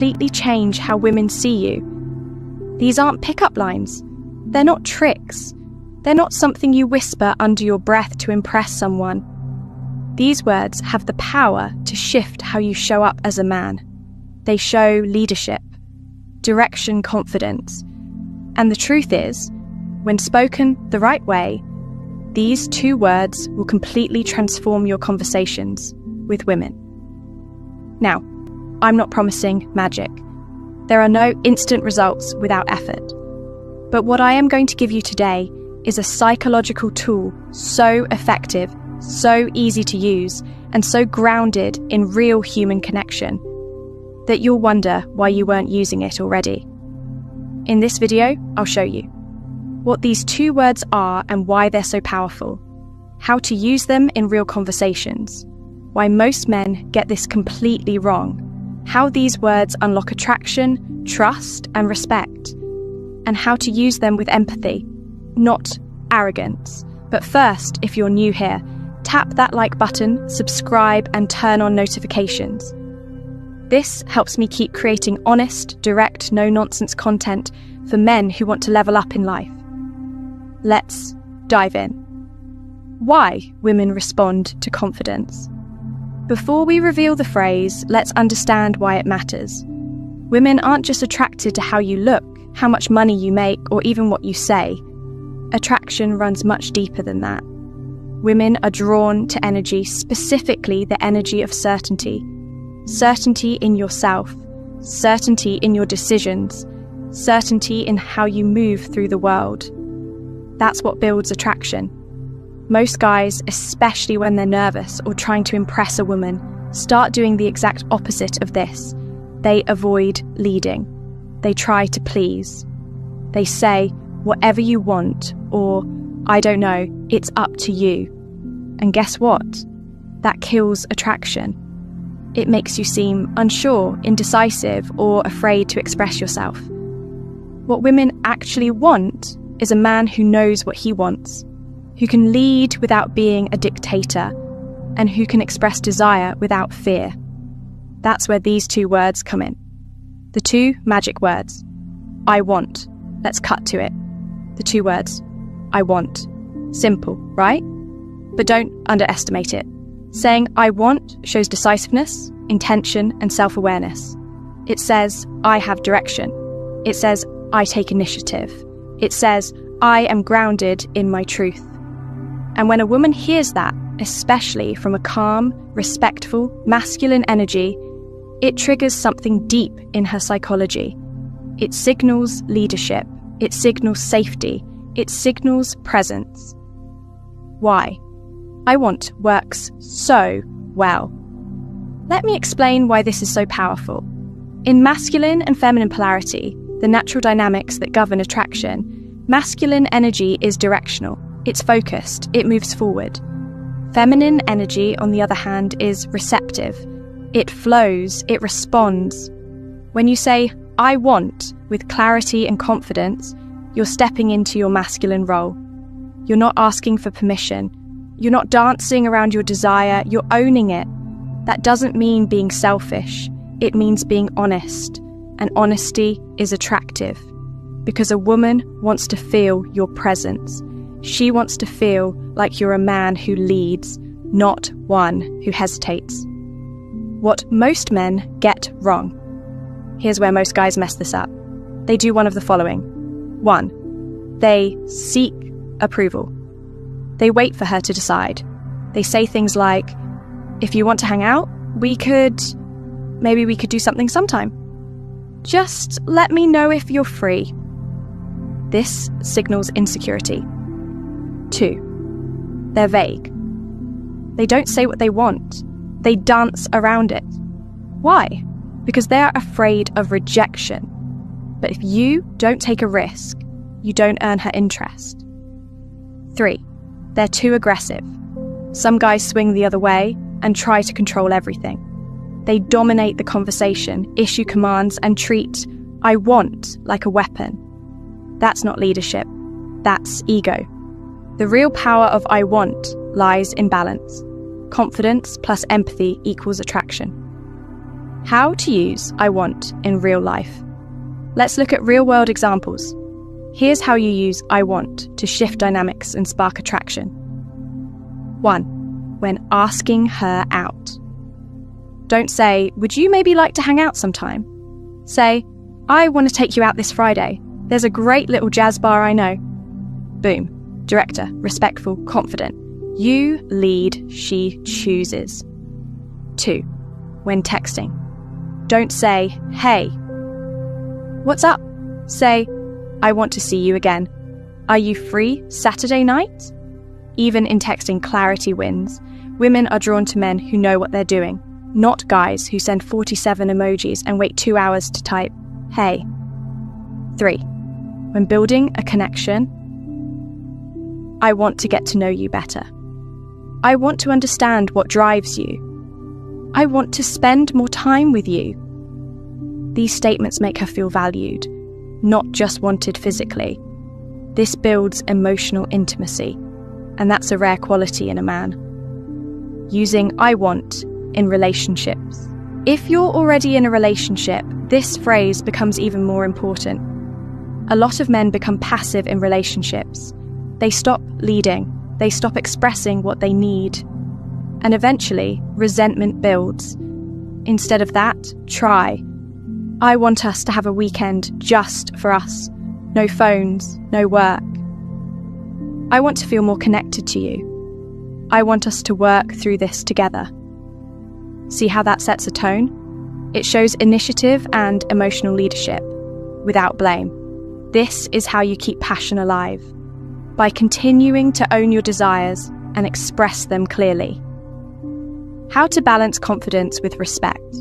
completely change how women see you. These aren't pickup lines. They're not tricks. They're not something you whisper under your breath to impress someone. These words have the power to shift how you show up as a man. They show leadership, direction, confidence. And the truth is, when spoken the right way, these 2 words will completely transform your conversations with women. Now, I'm not promising magic. There are no instant results without effort. But what I am going to give you today is a psychological tool so effective, so easy to use, and so grounded in real human connection that you'll wonder why you weren't using it already. In this video, I'll show you what these 2 words are and why they're so powerful, how to use them in real conversations, why most men get this completely wrong, how these words unlock attraction, trust, and respect, and how to use them with empathy, not arrogance. But first, if you're new here, tap that like button, subscribe, and turn on notifications. This helps me keep creating honest, direct, no-nonsense content for men who want to level up in life. Let's dive in. Why women respond to confidence. Before we reveal the phrase, let's understand why it matters. Women aren't just attracted to how you look, how much money you make, or even what you say. Attraction runs much deeper than that. Women are drawn to energy, specifically the energy of certainty. Certainty in yourself, certainty in your decisions, certainty in how you move through the world. That's what builds attraction. Most guys, especially when they're nervous or trying to impress a woman, start doing the exact opposite of this. They avoid leading. They try to please. They say, whatever you want, or, I don't know, it's up to you. And guess what? That kills attraction. It makes you seem unsure, indecisive, or afraid to express yourself. What women actually want is a man who knows what he wants, who can lead without being a dictator, and who can express desire without fear. That's where these 2 words come in. The 2 magic words. I want. Let's cut to it. The 2 words. I want. Simple, right? But don't underestimate it. Saying I want shows decisiveness, intention, and self-awareness. It says I have direction. It says I take initiative. It says I am grounded in my truth. And when a woman hears that, especially from a calm, respectful, masculine energy, it triggers something deep in her psychology. It signals leadership. It signals safety. It signals presence. Why? I want works so well. Let me explain why this is so powerful. In masculine and feminine polarity, the natural dynamics that govern attraction, masculine energy is directional. It's focused. It moves forward. Feminine energy, on the other hand, is receptive. It flows. It responds. When you say, I want, with clarity and confidence, you're stepping into your masculine role. You're not asking for permission. You're not dancing around your desire. You're owning it. That doesn't mean being selfish. It means being honest. And honesty is attractive. Because a woman wants to feel your presence. She wants to feel like you're a man who leads, not one who hesitates. What most men get wrong. Here's where most guys mess this up. They do one of the following. 1. They seek approval. They wait for her to decide. They say things like, if you want to hang out, maybe we could do something sometime. Just let me know if you're free. This signals insecurity. 2. They're vague. They don't say what they want. They dance around it. Why? Because they're afraid of rejection. But if you don't take a risk, you don't earn her interest. 3. They're too aggressive. Some guys swing the other way and try to control everything. They dominate the conversation, issue commands, and treat I want like a weapon. That's not leadership. That's ego. The real power of I want lies in balance. Confidence plus empathy equals attraction. How to use I want in real life. Let's look at real-world examples. Here's how you use I want to shift dynamics and spark attraction. 1. When asking her out. Don't say, "Would you maybe like to hang out sometime?" Say, "I want to take you out this Friday. There's a great little jazz bar I know." Boom. Director, respectful, confident. You lead, she chooses. 2. When texting. Don't say, "Hey, what's up?" Say, "I want to see you again. Are you free Saturday night?" Even in texting, clarity wins. Women are drawn to men who know what they're doing, not guys who send 47 emojis and wait 2 hours to type, "Hey." 3. When building a connection. I want to get to know you better. I want to understand what drives you. I want to spend more time with you. These statements make her feel valued, not just wanted physically. This builds emotional intimacy, and that's a rare quality in a man. Using I want in relationships. If you're already in a relationship, this phrase becomes even more important. A lot of men become passive in relationships. They stop leading, they stop expressing what they need, and eventually resentment builds. Instead of that, try. I want us to have a weekend just for us. No phones, no work. I want to feel more connected to you. I want us to work through this together. See how that sets a tone? It shows initiative and emotional leadership, without blame. This is how you keep passion alive, by continuing to own your desires and express them clearly. How to balance confidence with respect.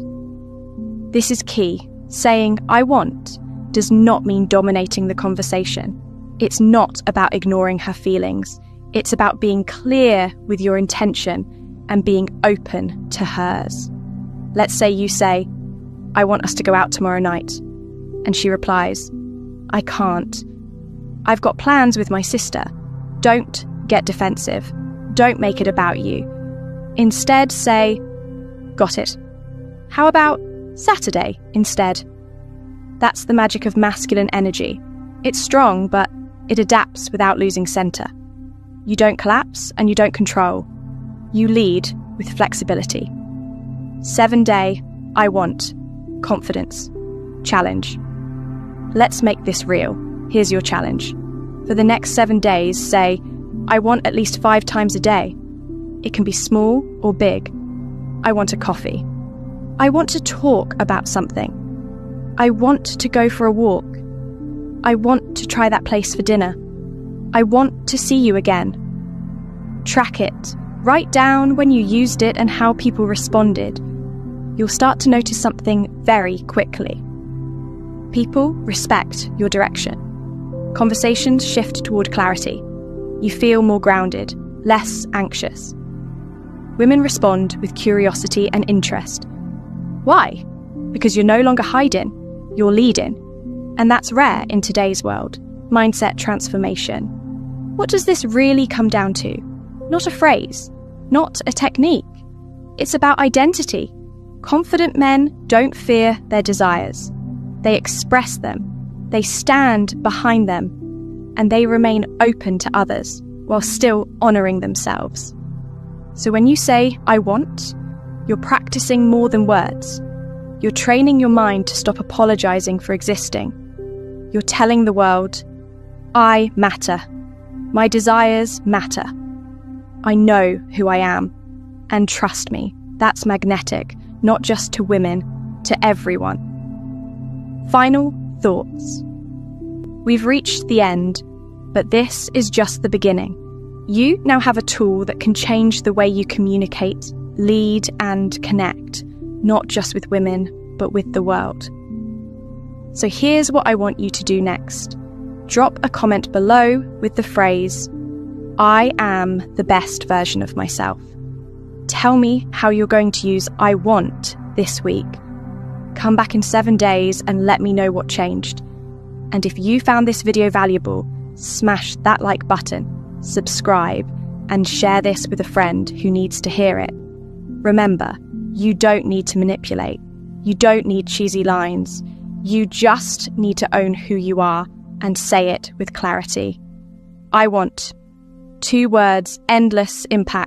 This is key. Saying "I want" does not mean dominating the conversation. It's not about ignoring her feelings. It's about being clear with your intention and being open to hers. Let's say you say, "I want us to go out tomorrow night." And she replies, "I can't. I've got plans with my sister." Don't get defensive. Don't make it about you. Instead say, "Got it. How about Saturday instead?" That's the magic of masculine energy. It's strong, but it adapts without losing center. You don't collapse and you don't control. You lead with flexibility. 7-day, I want, confidence, challenge. Let's make this real. Here's your challenge. For the next 7 days, say, "I want at least 5 times a day." It can be small or big. I want a coffee. I want to talk about something. I want to go for a walk. I want to try that place for dinner. I want to see you again. Track it. Write down when you used it and how people responded. You'll start to notice something very quickly. People respect your direction. Conversations shift toward clarity. You feel more grounded, less anxious. Women respond with curiosity and interest. Why? Because you're no longer hiding, you're leading. And that's rare in today's world. Mindset transformation. What does this really come down to? Not a phrase, not a technique. It's about identity. Confident men don't fear their desires. They express them, they stand behind them, and they remain open to others while still honoring themselves. So when you say, "I want," you're practicing more than words. You're training your mind to stop apologizing for existing. You're telling the world, "I matter. My desires matter. I know who I am. And trust me, that's magnetic, not just to women, to everyone." Final thoughts. We've reached the end, but this is just the beginning. You now have a tool that can change the way you communicate, lead, and connect, not just with women, but with the world. So here's what I want you to do next. Drop a comment below with the phrase, "I am the best version of myself." Tell me how you're going to use "I want" this week. Come back in 7 days and let me know what changed. And if you found this video valuable, smash that like button, subscribe, and share this with a friend who needs to hear it. Remember, you don't need to manipulate. You don't need cheesy lines. You just need to own who you are and say it with clarity. I want 2 words, endless impact.